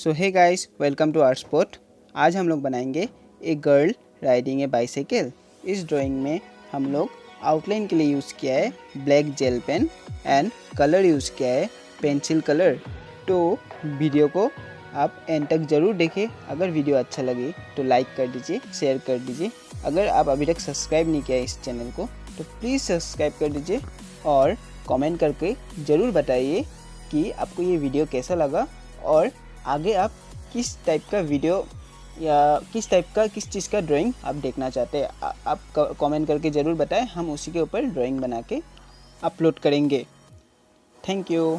So hey guys, welcome to Artspot. आज हम लोग बनाएंगे एक गर्ल राइडिंग ए बाइसाइकिल। इस ड्राइंग में हम लोग आउटलाइन के लिए यूज़ किया है black gel pen and colour use किया है पेंसिल कलर। तो वीडियो को आप एंड तक ज़रूर देखें। अगर वीडियो अच्छा लगे तो लाइक कर दीजिए, शेयर कर दीजिए। अगर आप अभी तक सब्सक्राइब नहीं किया इस चैनल को तो प्लीज़ सब्सक्राइब कर दीजिए और कमेंट करके ज़रूर बताइए कि आपको ये वीडियो कैसा लगा और आगे आप किस टाइप का वीडियो या किस चीज़ का ड्राइंग आप देखना चाहते हैं। आप कमेंट करके ज़रूर बताएं, हम उसी के ऊपर ड्राइंग बना के अपलोड करेंगे। Thank you.